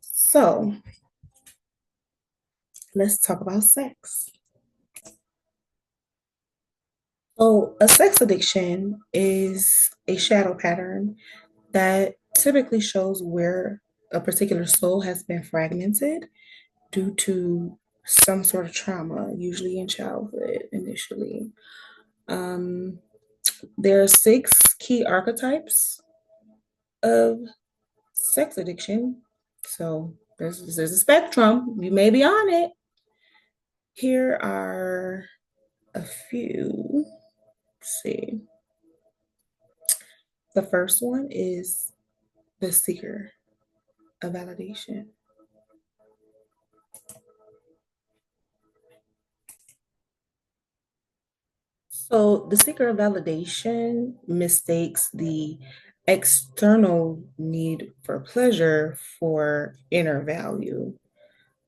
So let's talk about sex. So, a sex addiction is a shadow pattern that typically shows where a particular soul has been fragmented due to some sort of trauma, usually in childhood initially. Um, there are six key archetypes of sex addiction. So, there's a spectrum. You may be on it. Here are a few. Let's see. The first one is the seeker of validation. So the seeker of validation mistakes the external need for pleasure for inner value,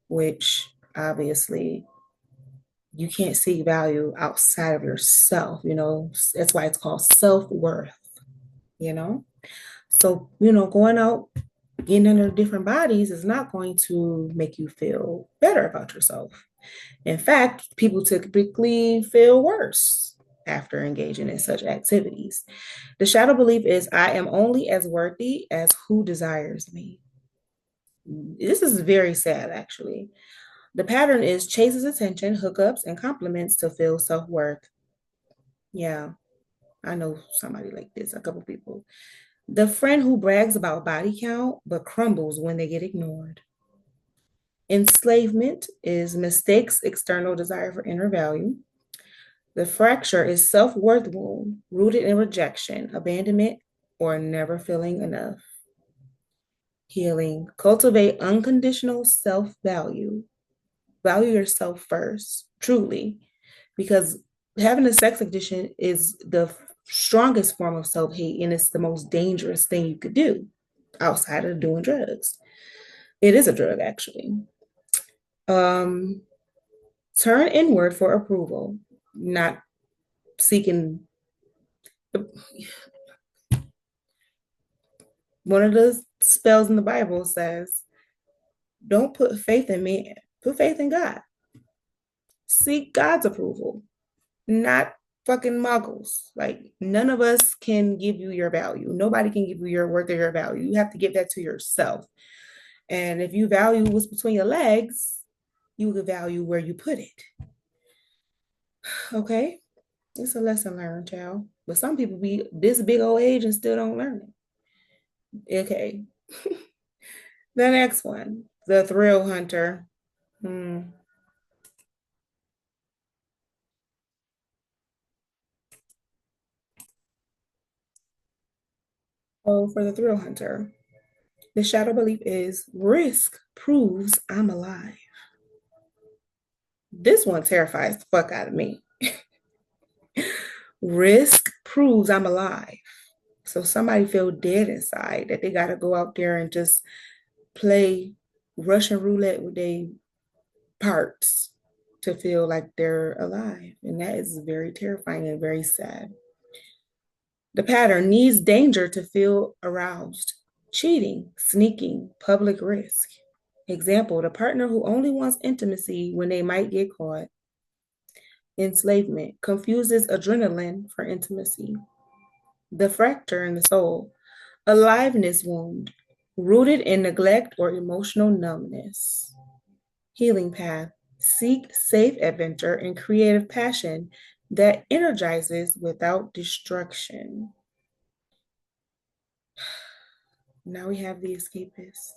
which obviously you can't seek value outside of yourself. That's why it's called self-worth, you know? So, going out, getting under different bodies is not going to make you feel better about yourself. In fact, people typically feel worse after engaging in such activities. The shadow belief is I am only as worthy as who desires me. This is very sad, actually. The pattern is chases attention, hookups, and compliments to feel self worth. Yeah, I know somebody like this, a couple people. The friend who brags about body count but crumbles when they get ignored. Enslavement is mistakes external desire for inner value. The fracture is self worth wound rooted in rejection, abandonment, or never feeling enough. Healing. Cultivate unconditional self value. Value yourself first, truly, because having a sex addiction is the strongest form of self hate and it's the most dangerous thing you could do outside of doing drugs. It is a drug, actually. Um, Turn inward for approval, not seeking. One of the spells in the Bible says, don't put faith in man, put faith in God. Seek God's approval, not fucking muggles. Like, none of us can give you your value. Nobody can give you your worth or your value. You have to give that to yourself. And if you value what's between your legs, you can value where you put it. Okay? It's a lesson learned, child. But some people be this big old age and still don't learn it. Okay. The next one, the thrill hunter. Hmm. Oh, for the thrill hunter, the shadow belief is risk proves I'm alive. This one terrifies the fuck out of me. Risk proves I'm alive. So somebody feel dead inside that they got to go out there and just play Russian roulette with their parts to feel like they're alive. And that is very terrifying and very sad. The pattern needs danger to feel aroused. Cheating, sneaking, public risk. Example, the partner who only wants intimacy when they might get caught. Enslavement confuses adrenaline for intimacy. The fracture in the soul, aliveness wound, rooted in neglect or emotional numbness. Healing path, seek safe adventure and creative passion that energizes without destruction. Now we have the escapist.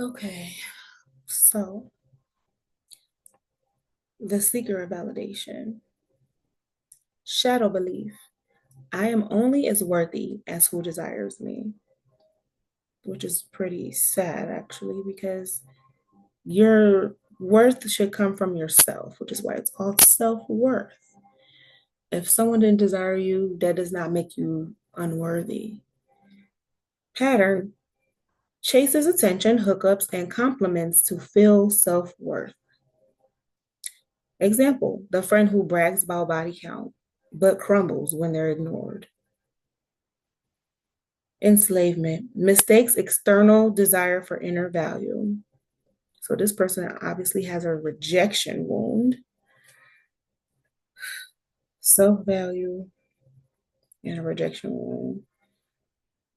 Okay, so the seeker of validation. Shadow belief. I am only as worthy as who desires me, which is pretty sad actually, because your worth should come from yourself, which is why it's called self worth. If someone didn't desire you, that does not make you unworthy. Pattern chases attention, hookups, and compliments to feel self worth. Example, the friend who brags about body count but crumbles when they're ignored. Enslavement mistakes external desire for inner value. So this person obviously has a rejection wound, self value, and a rejection wound.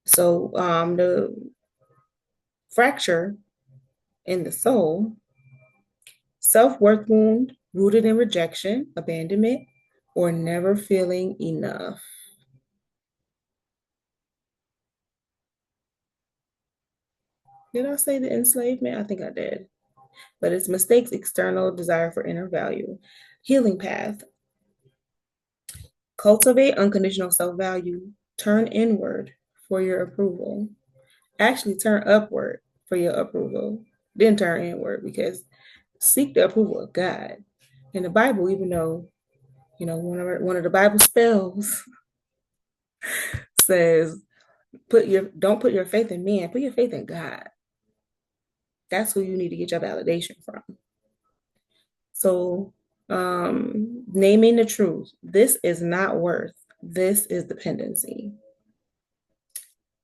So the fracture in the soul, self worth wound rooted in rejection, abandonment, or never feeling enough. Did I say the enslavement? I think I did. But it's mistakes, external desire for inner value. Healing path. Cultivate unconditional self value. Turn inward for your approval. Actually, turn upward for your approval. Then turn inward because seek the approval of God. In the Bible, even though, one of the Bible spells says, don't put your faith in man, put your faith in God. That's who you need to get your validation from. So, naming the truth. This is not worth. This is dependency.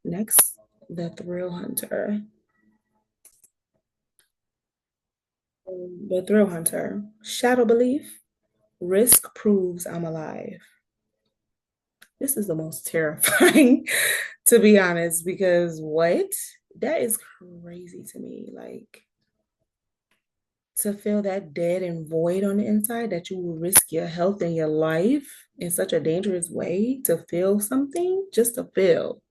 Next, the thrill hunter. The thrill hunter. Shadow belief. Risk proves I'm alive. This is the most terrifying, to be honest, because what? That is crazy to me. Like, to feel that dead and void on the inside, that you will risk your health and your life in such a dangerous way to feel something, just to feel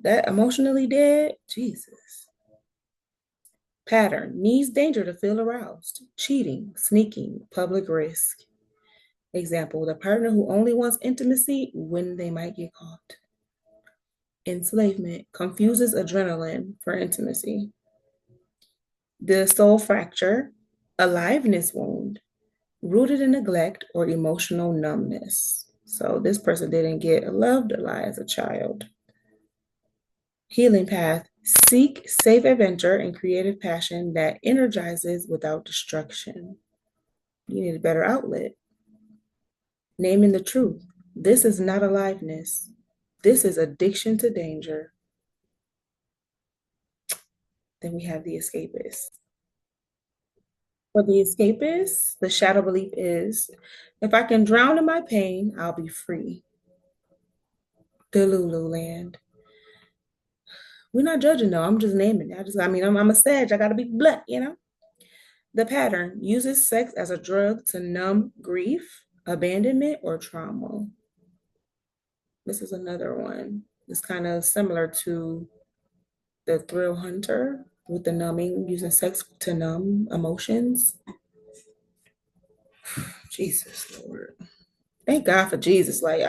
that emotionally dead. Jesus. Pattern needs danger to feel aroused. Cheating, sneaking, public risk. Example, the partner who only wants intimacy when they might get caught. Enslavement confuses adrenaline for intimacy. The soul fracture, aliveness wound, rooted in neglect or emotional numbness. So this person didn't get loved a lot as a child. Healing path, seek safe adventure and creative passion that energizes without destruction. You need a better outlet. Naming the truth. This is not aliveness. This is addiction to danger. Then we have the escapist. For the escapist, the shadow belief is if I can drown in my pain, I'll be free. The Lulu land. We're not judging though. I'm just naming it. I'm a sage. I gotta be blunt. The pattern uses sex as a drug to numb grief, abandonment, or trauma. This is another one. It's kind of similar to the thrill hunter with the numbing, using sex to numb emotions. Jesus Lord. Thank God for Jesus. Like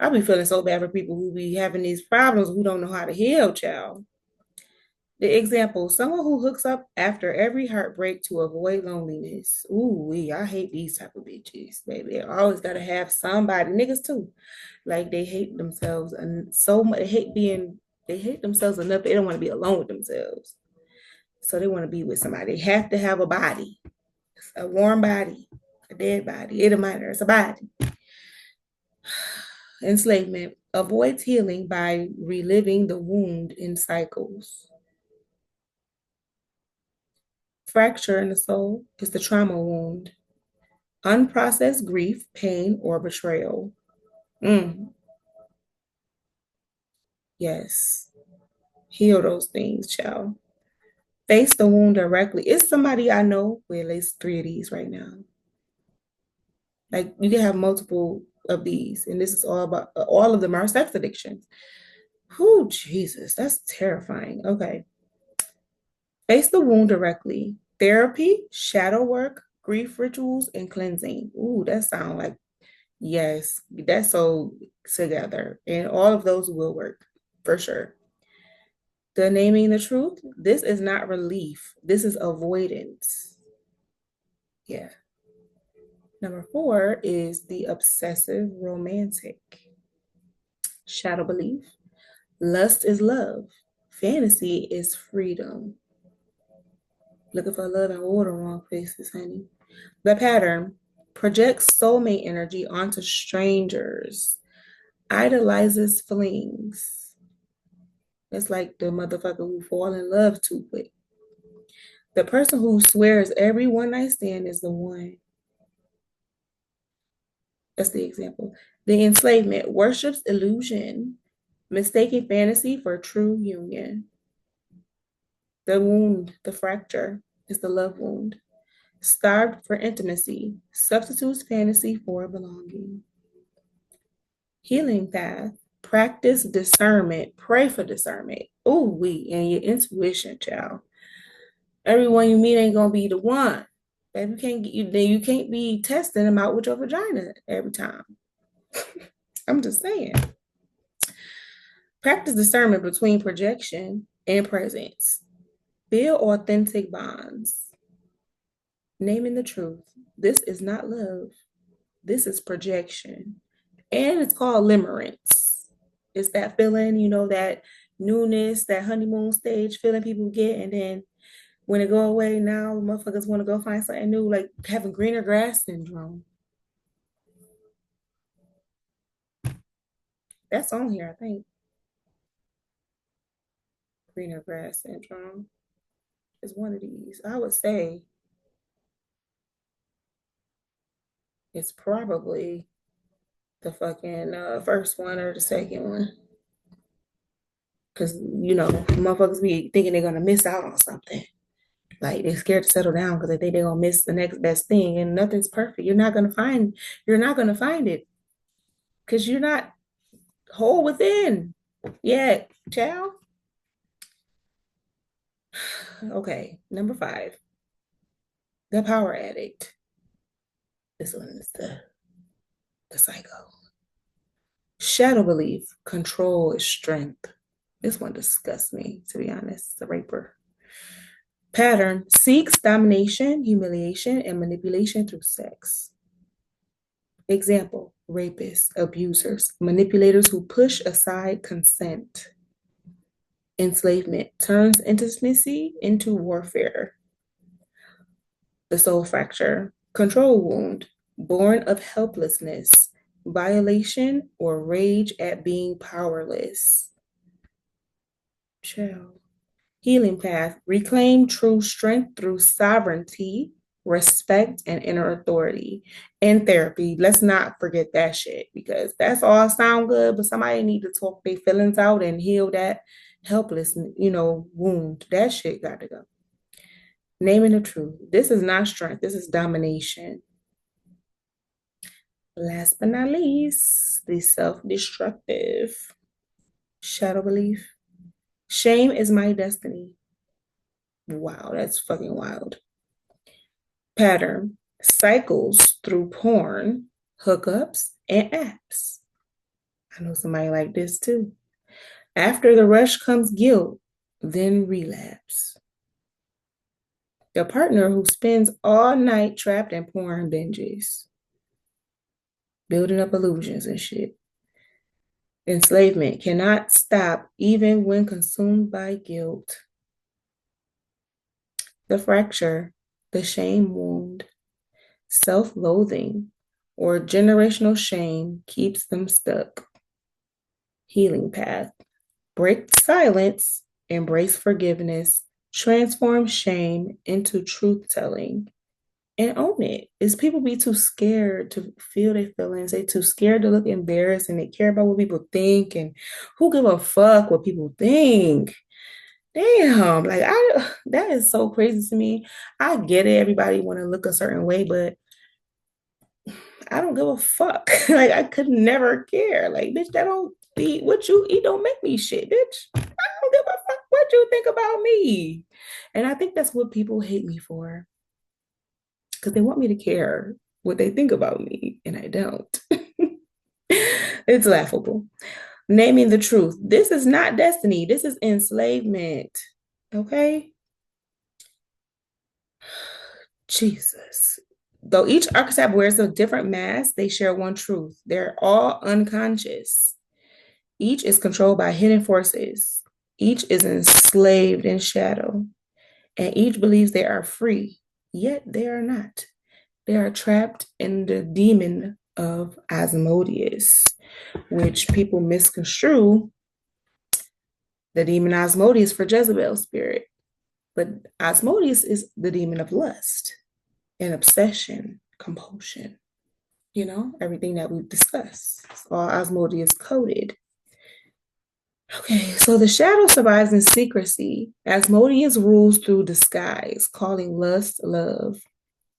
I be feeling so bad for people who be having these problems who don't know how to heal, child. The example, someone who hooks up after every heartbreak to avoid loneliness. Ooh, I hate these type of bitches, baby. They always gotta have somebody, niggas too. Like they hate themselves and so much they hate themselves enough they don't want to be alone with themselves. So they want to be with somebody. They have to have a body, a warm body, a dead body. It don't matter. It's a body. Enslavement avoids healing by reliving the wound in cycles. Fracture in the soul is the trauma wound. Unprocessed grief, pain, or betrayal. Mm, yes. Heal those things, child. Face the wound directly. It's somebody I know with at least three of these right now. Like you can have multiple of these, and this is all of them are sex addictions. Who Jesus, that's terrifying. Okay. Face the wound directly. Therapy, shadow work, grief rituals, and cleansing. Ooh, that sound like yes, that's so together. And all of those will work for sure. The naming the truth, this is not relief. This is avoidance. Yeah. Number 4 is the obsessive romantic. Shadow belief. Lust is love. Fantasy is freedom. Looking for love in all the wrong places, honey. The pattern projects soulmate energy onto strangers. idolizes flings. It's like the motherfucker who fall in love too quick. The person who swears every one night stand is the one. That's the example. The enslavement worships illusion, mistaking fantasy for true union. The wound, the fracture, is the love wound. Starved for intimacy, substitutes fantasy for belonging. Healing path, practice discernment, pray for discernment. Oh, and your intuition, child. Everyone you meet ain't gonna be the one. Baby, you can't be testing them out with your vagina every time. I'm just saying. Practice discernment between projection and presence. Build authentic bonds. Naming the truth. This is not love. This is projection. And it's called limerence. It's that feeling, that newness, that honeymoon stage feeling people get. And then when it go away, now motherfuckers want to go find something new, like having greener grass syndrome. That's on here, I think. Greener grass syndrome is one of these. I would say it's probably the fucking first one or the second one. Because, motherfuckers be thinking they're going to miss out on something. Like they're scared to settle down because they think they're going to miss the next best thing and nothing's perfect. You're not going to find it because you're not whole within yet, child. Okay, number 5, the power addict. This one is the psycho. Shadow belief, control is strength. This one disgusts me, to be honest. The raper. Pattern seeks domination, humiliation, and manipulation through sex. Example, rapists, abusers, manipulators who push aside consent. Enslavement turns intimacy into warfare. The soul fracture, control wound, born of helplessness, violation, or rage at being powerless. Chill. Healing path, reclaim true strength through sovereignty, respect, and inner authority. In therapy, let's not forget that shit because that's all sound good, but somebody need to talk their feelings out and heal that helpless, wound. That shit got to go. Naming the truth. This is not strength. This is domination. Last but not least, the self-destructive shadow belief. Shame is my destiny. Wow, that's fucking wild. Pattern cycles through porn, hookups, and apps. I know somebody like this too. After the rush comes guilt, then relapse. The partner who spends all night trapped in porn binges, building up illusions and shit. Enslavement cannot stop even when consumed by guilt. The fracture, the shame wound, self-loathing, or generational shame keeps them stuck. Healing path. Break silence, embrace forgiveness, transform shame into truth-telling, and own it. Is people be too scared to feel their feelings. They too scared to look embarrassed and they care about what people think and who give a fuck what people think. Damn, like that is so crazy to me. I get it, everybody want to look a certain way, but I don't give a fuck. Like I could never care. Like, bitch, that don't be what you eat don't make me shit, bitch. I don't give a fuck what you think about me. And I think that's what people hate me for. Because they want me to care what they think about me, and I don't. It's laughable. Naming the truth. This is not destiny. This is enslavement. Okay? Jesus. Though each archetype wears a different mask, they share one truth. They're all unconscious. Each is controlled by hidden forces. Each is enslaved in shadow. And each believes they are free, yet they are not. They are trapped in the demon of Asmodeus. which people misconstrue the demon Asmodeus for Jezebel's spirit. But Asmodeus is the demon of lust and obsession, compulsion, everything that we've discussed. It's all Asmodeus coded. Okay, so the shadow survives in secrecy. Asmodeus rules through disguise, calling lust love,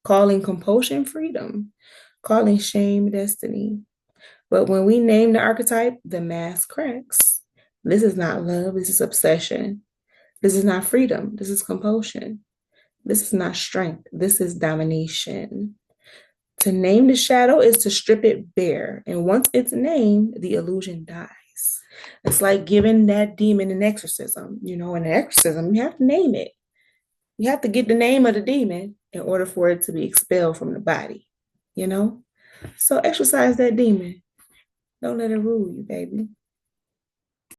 calling compulsion freedom, calling shame destiny. But when we name the archetype, the mask cracks. This is not love, this is obsession. This is not freedom, this is compulsion. This is not strength, this is domination. To name the shadow is to strip it bare. And once it's named, the illusion dies. It's like giving that demon an exorcism. In an exorcism, you have to name it. You have to get the name of the demon in order for it to be expelled from the body, you know? So exorcise that demon. Don't let it rule you, baby.